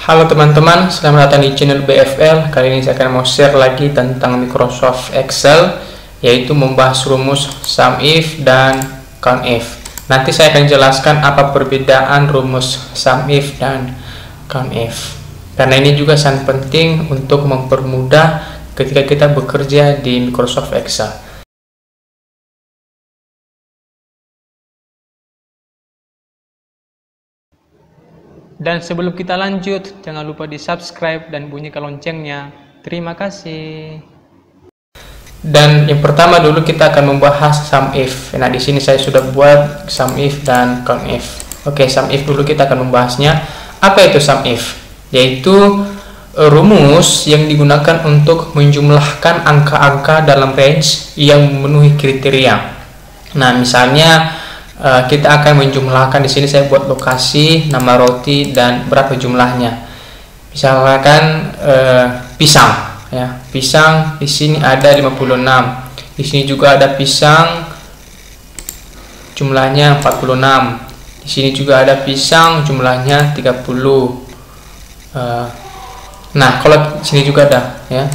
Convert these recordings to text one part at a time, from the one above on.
Halo teman-teman, selamat datang di channel BFL. Kali ini saya akan mau share lagi tentang Microsoft Excel, yaitu membahas rumus SUMIF dan COUNTIF. Nanti saya akan jelaskan apa perbedaan rumus SUMIF dan COUNTIF, karena ini juga sangat penting untuk mempermudah ketika kita bekerja di Microsoft Excel. Dan sebelum kita lanjut, jangan lupa di subscribe dan bunyikan loncengnya. Terima kasih. Dan yang pertama dulu kita akan membahas SUMIF. Nah, di sini saya sudah buat SUMIF dan COUNTIF. Oke, SUMIF dulu kita akan membahasnya. Apa itu SUMIF? Yaitu rumus yang digunakan untuk menjumlahkan angka-angka dalam range yang memenuhi kriteria. Nah, misalnya kita akan menjumlahkan, di sini saya buat lokasi, nama roti, dan berapa jumlahnya. Misalkan pisang, ya, pisang di sini ada 56, di sini juga ada pisang, jumlahnya 46, di sini juga ada pisang, jumlahnya 30. Nah, kalau di sini juga ada, ya,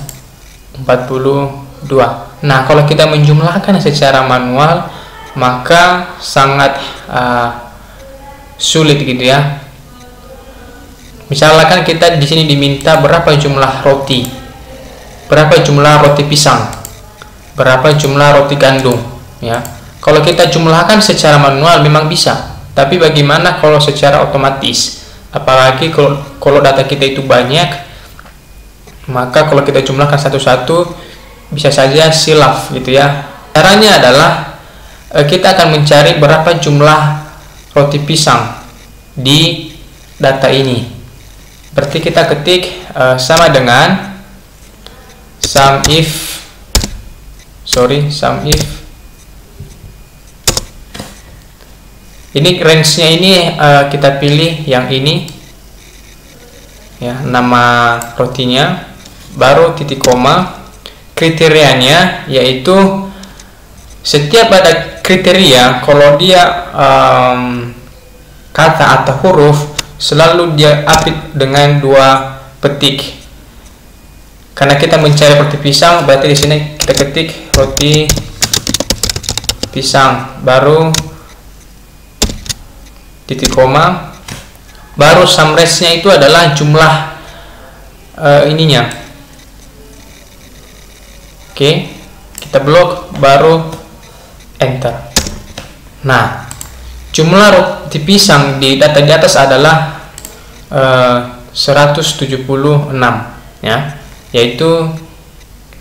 42. Nah, kalau kita menjumlahkan secara manual maka sangat sulit gitu ya. Misalkan kita di sini diminta berapa jumlah roti, berapa jumlah roti pisang, berapa jumlah roti gandum, ya. Kalau kita jumlahkan secara manual memang bisa, tapi bagaimana kalau secara otomatis? Apalagi kalau data kita itu banyak, maka kalau kita jumlahkan satu-satu bisa saja silaf gitu ya. Caranya adalah kita akan mencari berapa jumlah roti pisang di data ini. Berarti kita ketik sama dengan SUMIF. Ini range-nya ini kita pilih yang ini, ya, nama rotinya, baru titik koma. Kriterianya yaitu setiap ada kriteria, kalau dia kata atau huruf, selalu dia update dengan 2 petik. Karena kita mencari roti pisang, berarti di sini kita ketik roti pisang, baru titik koma, baru sum range-nya itu adalah jumlah ininya. Oke, kita blok, baru enter. Nah, jumlah roti pisang di data di atas adalah 176, ya, yaitu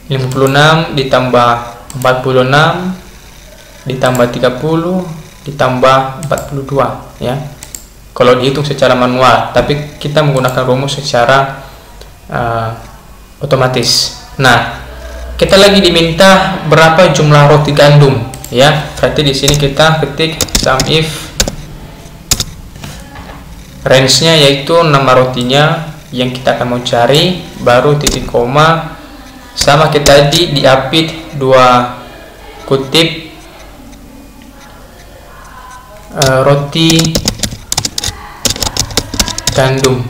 56 ditambah 46 ditambah 30 ditambah 42, ya. Kalau dihitung secara manual, tapi kita menggunakan rumus secara otomatis. Nah, kita lagi diminta berapa jumlah roti gandum, ya. Berarti di sini kita ketik SUMIF, range-nya yaitu nama rotinya yang kita akan mau cari, baru titik koma, sama kita tadi diapit 2 kutip roti gandum,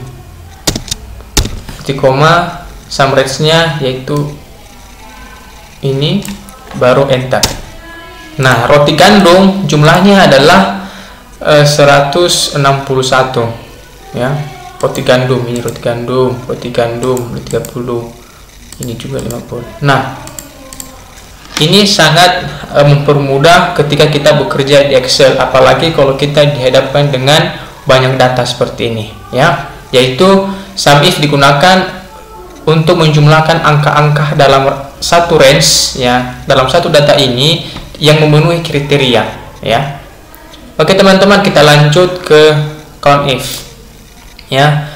titik koma, sum range-nya yaitu ini, baru enter. Nah, roti gandum jumlahnya adalah 161, ya. Roti gandum, ini roti gandum, roti 30, ini juga 50. Nah, ini sangat mempermudah ketika kita bekerja di Excel, apalagi kalau kita dihadapkan dengan banyak data seperti ini, ya. Yaitu SUMIF digunakan untuk menjumlahkan angka-angka dalam satu range, ya, dalam satu data ini yang memenuhi kriteria, ya. Oke teman-teman, kita lanjut ke COUNTIF, ya.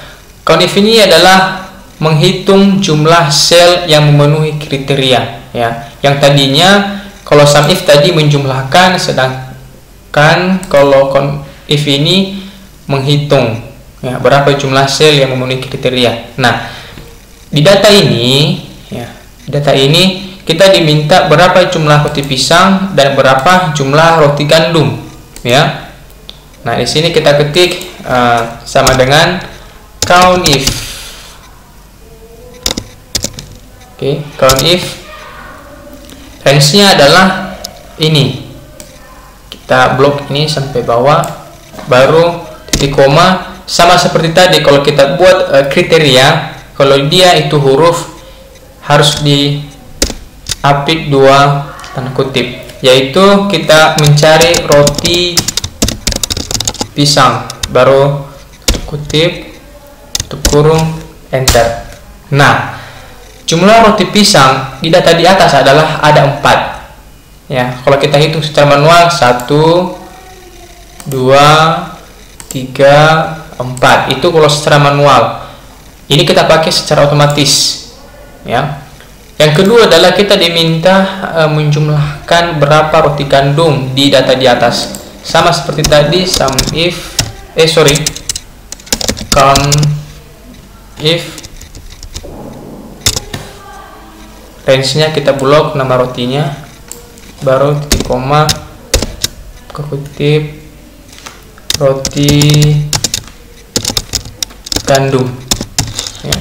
COUNTIF ini adalah menghitung jumlah sel yang memenuhi kriteria, ya. Yang tadinya kalau SUMIF tadi menjumlahkan, sedangkan kalau COUNTIF ini menghitung, ya, berapa jumlah sel yang memenuhi kriteria. Nah, di data ini, ya, data ini kita diminta berapa jumlah roti pisang dan berapa jumlah roti gandum, ya. Nah, di sini kita ketik sama dengan COUNTIF, Oke, count if range-nya adalah ini. Kita blok ini sampai bawah, baru titik koma. Sama seperti tadi, kalau kita buat kriteria, kalau dia itu huruf harus di apik 2 tanda kutip, yaitu kita mencari roti pisang, baru kutip, tutup kurung, enter. Nah, jumlah roti pisang di data di atas adalah ada 4. Ya, kalau kita hitung secara manual 1, 2, 3, 4. Itu kalau secara manual. Ini kita pakai secara otomatis. Ya. Yang kedua adalah kita diminta menjumlahkan berapa roti gandum di data di atas. Sama seperti tadi, count if range-nya kita blok nama rotinya, baru titik koma, kutip, roti gandum, ya.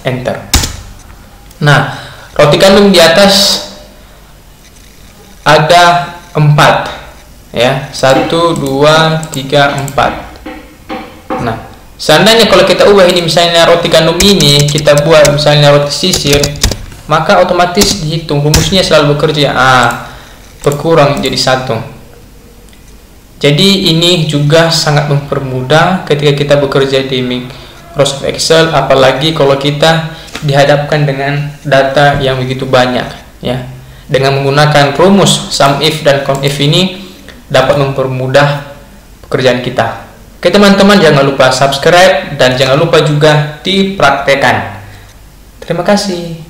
Enter. Nah, roti gandum di atas ada 4, ya, 1, 2, 3, 4. Nah, seandainya kalau kita ubah ini, misalnya roti gandum ini kita buat misalnya roti sisir, maka otomatis dihitung, rumusnya selalu bekerja, berkurang jadi 1. Jadi ini juga sangat mempermudah ketika kita bekerja di Microsoft Excel, apalagi kalau kita dihadapkan dengan data yang begitu banyak, ya. Dengan menggunakan rumus sum if dan count if ini dapat mempermudah pekerjaan kita. Oke teman-teman, jangan lupa subscribe dan jangan lupa juga dipraktekan. Terima kasih.